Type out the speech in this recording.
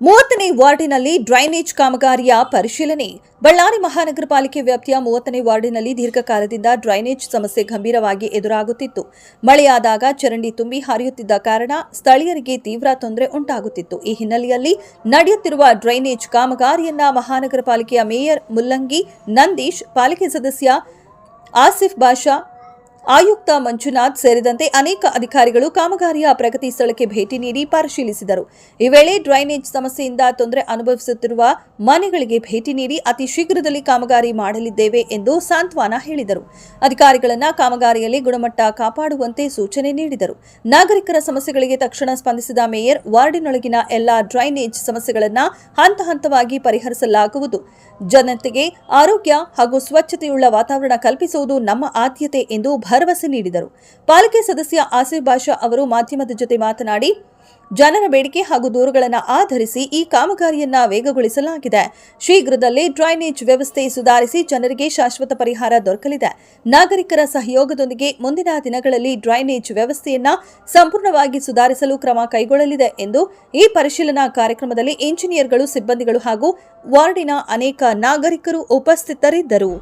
30ನೇ ವಾರ್ಡಿನಲ್ಲಿ drainage ಕಾಮಗಾರಿಯ ಪರಿಶೀಲನೆ. ಬಳ್ಳಾರಿ ಮಹಾನಗರ ಪಾಲಿಕೆ ವ್ಯಾಪ್ತಿಯ 30ನೇ ವಾರ್ಡಿನಲ್ಲಿ ದೀರ್ಘಕಾಲದಿಂದ ಡ್ರೈನೇಜ್ ಸಮಸ್ಯೆ ಗಂಭೀರವಾಗಿ ಎದುರಾಗುತ್ತಿತ್ತು. ಮಳೆಯಾದಾಗ ಚರಂಡಿ ತುಂಬಿ ಹರಿಯುತ್ತಿದ್ದ ಕಾರಣ ಸ್ಥಳೀಯರಿಗೆ ತೀವ್ರ ತೊಂದರೆ ಉಂಟಾಗುತ್ತಿತ್ತು. ಈ ಹಿನ್ನೆಲೆಯಲ್ಲಿ ನಡೆಯುತ್ತಿರುವ ಡ್ರೈನೇಜ್ ಕಾಮಗಾರಿಯನ್ನ ಮಹಾನಗರ ಪಾಲಿಕೆಯ ಮೇಯರ್ ಮುಲ್ಲಂಗಿ ನಂದೀಶ್, ಪಾಲಿಕೆ ಸದಸ್ಯ ಆಸಿಫ್ ಬಾಷಾ, ಆಯುಕ್ತ ಮಂಜುನಾಥ್ ಸೇರಿದಂತೆ ಅನೇಕ ಅಧಿಕಾರಿಗಳು ಕಾಮಗಾರಿಯ ಪ್ರಗತಿ ಸ್ಥಳಕ್ಕೆ ಭೇಟಿ ನೀಡಿ ಪರಿಶೀಲಿಸಿದರು. ಈ ವೇಳೆ ಡ್ರೈನೇಜ್ ಸಮಸ್ಯೆಯಿಂದ ತೊಂದರೆ ಅನುಭವಿಸುತ್ತಿರುವ ಮನೆಗಳಿಗೆ ಭೇಟಿ ನೀಡಿ ಅತಿ ಶೀಘ್ರದಲ್ಲಿ ಕಾಮಗಾರಿ ಮಾಡಲಿದ್ದೇವೆ ಎಂದು ಸಾಂತ್ವನ ಹೇಳಿದರು. ಅಧಿಕಾರಿಗಳನ್ನ ಕಾಮಗಾರಿಯಲ್ಲಿ ಗುಣಮಟ್ಟ ಕಾಪಾಡುವಂತೆ ಸೂಚನೆ ನೀಡಿದರು. ನಾಗರಿಕರ ಸಮಸ್ಯೆಗಳಿಗೆ ತಕ್ಷಣ ಸ್ಪಂದಿಸಿದ ಮೇಯರ್, ವಾರ್ಡಿನೊಳಗಿನ ಎಲ್ಲಾ ಡ್ರೈನೇಜ್ ಸಮಸ್ಯೆಗಳನ್ನು ಹಂತ ಹಂತವಾಗಿ ಪರಿಹರಿಸಲಾಗುವುದು. ಜನತೆಗೆ ಆರೋಗ್ಯ ಹಾಗೂ ಸ್ವಚ್ಛತೆಯುಳ್ಳ ವಾತಾವರಣ ಕಲ್ಪಿಸುವುದು ನಮ್ಮ ಆದ್ಯತೆ ಎಂದು ಭರವಸೆ ನೀಡಿದರು. ಪಾಲಿಕೆ ಸದಸ್ಯ ಆಸಿಫ್ ಬಾಷಾ ಅವರು ಮಾಧ್ಯಮದ ಜೊತೆ ಮಾತನಾಡಿ, ಜನರ ಬೇಡಿಕೆ ಹಾಗೂ ದೂರುಗಳನ್ನು ಆಧರಿಸಿ ಈ ಕಾಮಗಾರಿಯನ್ನ ವೇಗಗೊಳಿಸಲಾಗಿದೆ. ಶೀಘ್ರದಲ್ಲೇ ಡ್ರೈನೇಜ್ ವ್ಯವಸ್ಥೆ ಸುಧಾರಿಸಿ ಜನರಿಗೆ ಶಾಶ್ವತ ಪರಿಹಾರ ದೊರಕಲಿದೆ. ನಾಗರಿಕರ ಸಹಯೋಗದೊಂದಿಗೆ ಮುಂದಿನ ದಿನಗಳಲ್ಲಿ ಡ್ರೈನೇಜ್ ವ್ಯವಸ್ಥೆಯನ್ನ ಸಂಪೂರ್ಣವಾಗಿ ಸುಧಾರಿಸಲು ಕ್ರಮ ಕೈಗೊಳ್ಳಲಿದೆ ಎಂದು ಈ ಪರಿಶೀಲನಾ ಕಾರ್ಯಕ್ರಮದಲ್ಲಿ ಇಂಜಿನಿಯರ್ಗಳು, ಸಿಬ್ಬಂದಿಗಳು ಹಾಗೂ ವಾರ್ಡಿನ ಅನೇಕ ನಾಗರಿಕರು ಉಪಸ್ಥಿತರಿದ್ದರು.